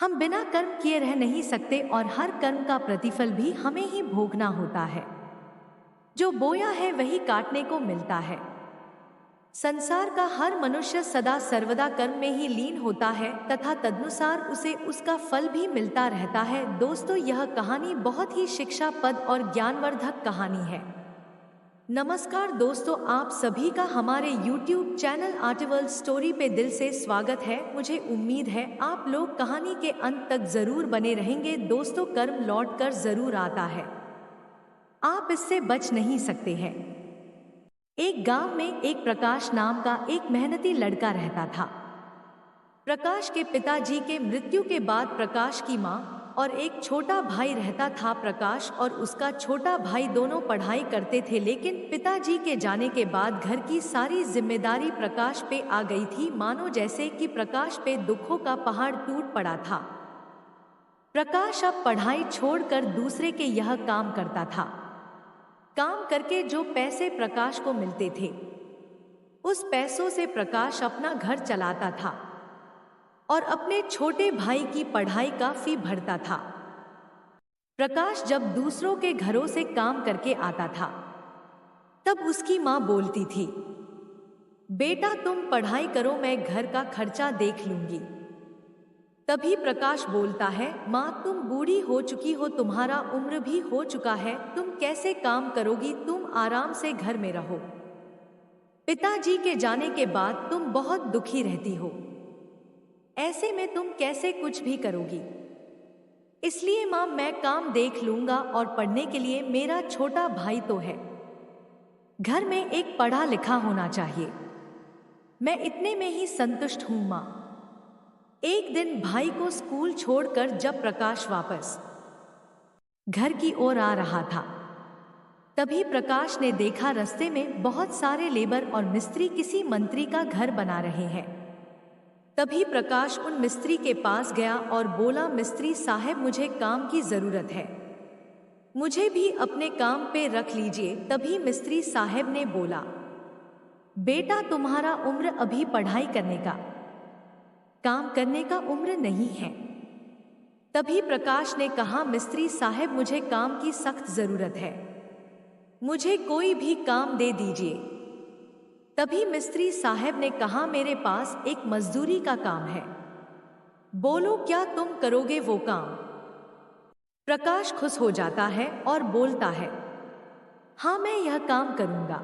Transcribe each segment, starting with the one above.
हम बिना कर्म किए रह नहीं सकते और हर कर्म का प्रतिफल भी हमें ही भोगना होता है। जो बोया है वही काटने को मिलता है। संसार का हर मनुष्य सदा सर्वदा कर्म में ही लीन होता है तथा तदनुसार उसे उसका फल भी मिलता रहता है। दोस्तों, यह कहानी बहुत ही शिक्षाप्रद और ज्ञानवर्धक कहानी है। नमस्कार दोस्तों, आप सभी का हमारे YouTube चैनल आर्टिवर्ल्ड स्टोरी पे दिल से स्वागत है। मुझे उम्मीद है आप लोग कहानी के अंत तक जरूर बने रहेंगे। दोस्तों, कर्म लौट कर जरूर आता है, आप इससे बच नहीं सकते हैं। एक गांव में एक प्रकाश नाम का एक मेहनती लड़का रहता था। प्रकाश के पिताजी के मृत्यु के बाद प्रकाश की माँ और एक छोटा भाई रहता था। प्रकाश और उसका छोटा भाई दोनों पढ़ाई करते थे, लेकिन पिताजी के जाने के बाद घर की सारी जिम्मेदारी प्रकाश पे आ गई थी। मानो जैसे कि प्रकाश पे दुखों का पहाड़ टूट पड़ा था। प्रकाश अब पढ़ाई छोड़कर दूसरे के यह काम करता था। काम करके जो पैसे प्रकाश को मिलते थे, उस पैसों से प्रकाश अपना घर चलाता था और अपने छोटे भाई की पढ़ाई का फी भरता था। प्रकाश जब दूसरों के घरों से काम करके आता था, तब उसकी माँ बोलती थी, बेटा तुम पढ़ाई करो, मैं घर का खर्चा देख लूंगी। तभी प्रकाश बोलता है, माँ तुम बूढ़ी हो चुकी हो, तुम्हारा उम्र भी हो चुका है, तुम कैसे काम करोगी, तुम आराम से घर में रहो। पिताजी के जाने के बाद तुम बहुत दुखी रहती हो, ऐसे में तुम कैसे कुछ भी करोगी। इसलिए माँ मैं काम देख लूंगा और पढ़ने के लिए मेरा छोटा भाई तो है, घर में एक पढ़ा लिखा होना चाहिए, मैं इतने में ही संतुष्ट हूँ माँ। एक दिन भाई को स्कूल छोड़कर जब प्रकाश वापस घर की ओर आ रहा था, तभी प्रकाश ने देखा रास्ते में बहुत सारे लेबर और मिस्त्री किसी मंत्री का घर बना रहे हैं। तभी प्रकाश उन मिस्त्री के पास गया और बोला, मिस्त्री साहब मुझे काम की जरूरत है, मुझे भी अपने काम पे रख लीजिए। तभी मिस्त्री साहब ने बोला, बेटा तुम्हारा उम्र अभी पढ़ाई करने का, काम करने का उम्र नहीं है। तभी प्रकाश ने कहा, मिस्त्री साहब मुझे काम की सख्त जरूरत है, मुझे कोई भी काम दे दीजिए। तभी मिस्त्री साहब ने कहा, मेरे पास एक मजदूरी का काम है, बोलो क्या तुम करोगे वो काम। प्रकाश खुश हो जाता है और बोलता है, हाँ मैं यह काम करूंगा।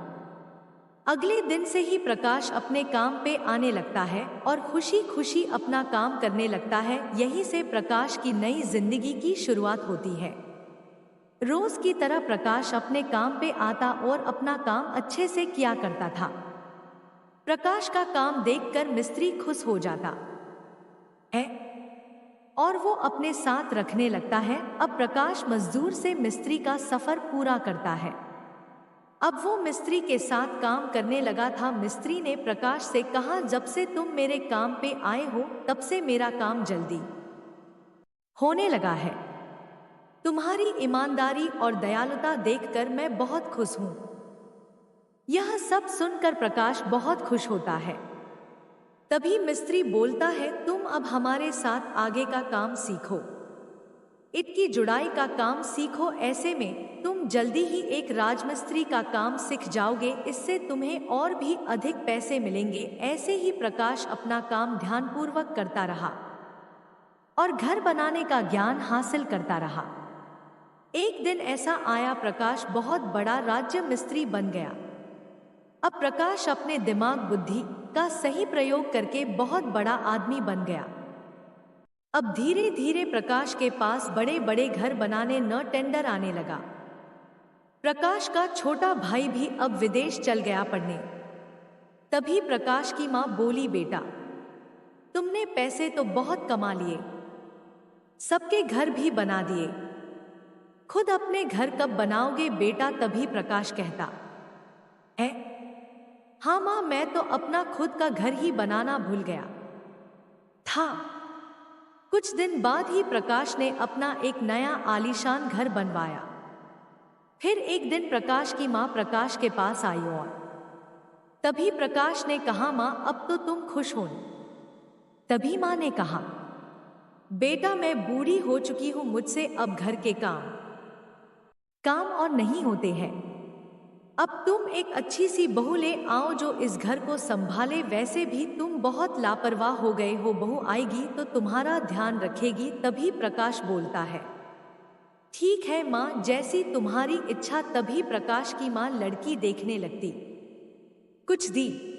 अगले दिन से ही प्रकाश अपने काम पे आने लगता है और खुशी खुशी अपना काम करने लगता है। यहीं से प्रकाश की नई जिंदगी की शुरुआत होती है। रोज की तरह प्रकाश अपने काम पे आता और अपना काम अच्छे से किया करता था। प्रकाश का काम देखकर मिस्त्री खुश हो जाता है और वो अपने साथ रखने लगता है। अब प्रकाश मजदूर से मिस्त्री का सफर पूरा करता है। अब वो मिस्त्री के साथ काम करने लगा था। मिस्त्री ने प्रकाश से कहा, जब से तुम मेरे काम पे आए हो तब से मेरा काम जल्दी होने लगा है, तुम्हारी ईमानदारी और दयालुता देखकर मैं बहुत खुश हूं। यह सब सुनकर प्रकाश बहुत खुश होता है। तभी मिस्त्री बोलता है, तुम अब हमारे साथ आगे का काम सीखो, ईंट की जुड़ाई का काम सीखो, ऐसे में तुम जल्दी ही एक राजमिस्त्री का काम सीख जाओगे, इससे तुम्हें और भी अधिक पैसे मिलेंगे। ऐसे ही प्रकाश अपना काम ध्यानपूर्वक करता रहा और घर बनाने का ज्ञान हासिल करता रहा। एक दिन ऐसा आया, प्रकाश बहुत बड़ा राज्य मिस्त्री बन गया। अब प्रकाश अपने दिमाग बुद्धि का सही प्रयोग करके बहुत बड़ा आदमी बन गया। अब धीरे धीरे प्रकाश के पास बड़े बड़े घर बनाने न टेंडर आने लगा। प्रकाश का छोटा भाई भी अब विदेश चल गया पढ़ने। तभी प्रकाश की माँ बोली, बेटा तुमने पैसे तो बहुत कमा लिए, सबके घर भी बना दिए, खुद अपने घर कब बनाओगे बेटा। तभी प्रकाश कहता है, हाँ माँ मैं तो अपना खुद का घर ही बनाना भूल गया था। कुछ दिन बाद ही प्रकाश ने अपना एक नया आलीशान घर बनवाया। फिर एक दिन प्रकाश की माँ प्रकाश के पास आई और तभी प्रकाश ने कहा, माँ अब तो तुम खुश हो। तभी माँ ने कहा, बेटा, मैं बूढ़ी हो चुकी हूँ, मुझसे अब घर के काम काम और नहीं होते हैं। अब तुम एक अच्छी सी बहू ले आओ जो इस घर को संभाले। वैसे भी तुम बहुत लापरवाह हो गए हो, बहू आएगी तो तुम्हारा ध्यान रखेगी। तभी प्रकाश बोलता है, ठीक है माँ, जैसी तुम्हारी इच्छा। तभी प्रकाश की माँ लड़की देखने लगती। कुछ दिन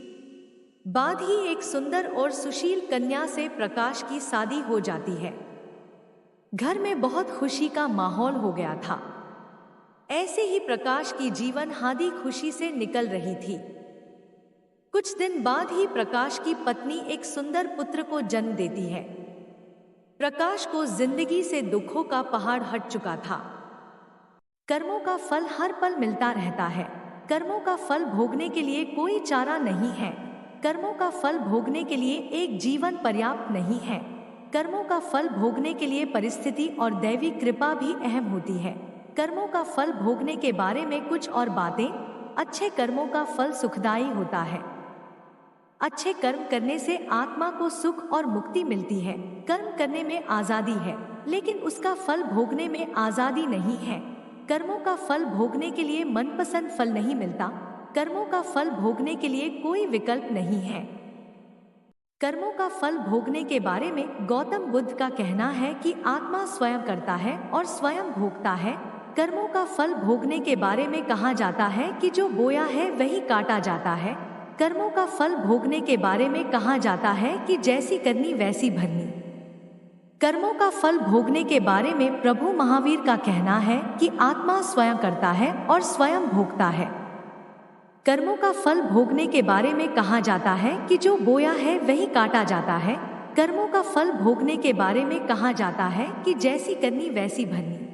बाद ही एक सुंदर और सुशील कन्या से प्रकाश की शादी हो जाती है। घर में बहुत खुशी का माहौल हो गया था। ऐसे ही प्रकाश की जीवन हादी खुशी से निकल रही थी। कुछ दिन बाद ही प्रकाश की पत्नी एक सुंदर पुत्र को जन्म देती है। प्रकाश को जिंदगी से दुखों का पहाड़ हट चुका था। कर्मों का फल हर पल मिलता रहता है। कर्मों का फल भोगने के लिए कोई चारा नहीं है। कर्मों का फल भोगने के लिए एक जीवन पर्याप्त नहीं है। कर्मों का फल भोगने के लिए परिस्थिति और दैवी कृपा भी अहम होती है। कर्मों का फल भोगने के बारे में कुछ और बातें। अच्छे कर्मों का फल सुखदायी होता है। अच्छे कर्म करने से आत्मा को सुख और मुक्ति मिलती है। कर्म करने में आजादी है, लेकिन उसका फल भोगने में आजादी नहीं है। कर्मों का फल भोगने के लिए मनपसंद फल नहीं मिलता। कर्मों का फल भोगने के लिए कोई विकल्प नहीं है। कर्मों का फल भोगने के बारे में गौतम बुद्ध का कहना है कि आत्मा स्वयं करता है और स्वयं भोगता है। कर्मों का फल भोगने के बारे में कहा जाता है कि जो बोया है वही काटा जाता है। कर्मों का फल भोगने के बारे में कहा जाता है कि जैसी करनी वैसी भरनी। कर्मों का फल भोगने के बारे में प्रभु महावीर का कहना है कि आत्मा स्वयं करता है और स्वयं भोगता है। कर्मों का फल भोगने के बारे में कहा जाता है कि जो बोया है वही काटा जाता है। कर्मों का फल भोगने के बारे में कहा जाता है कि जैसी करनी वैसी भरनी।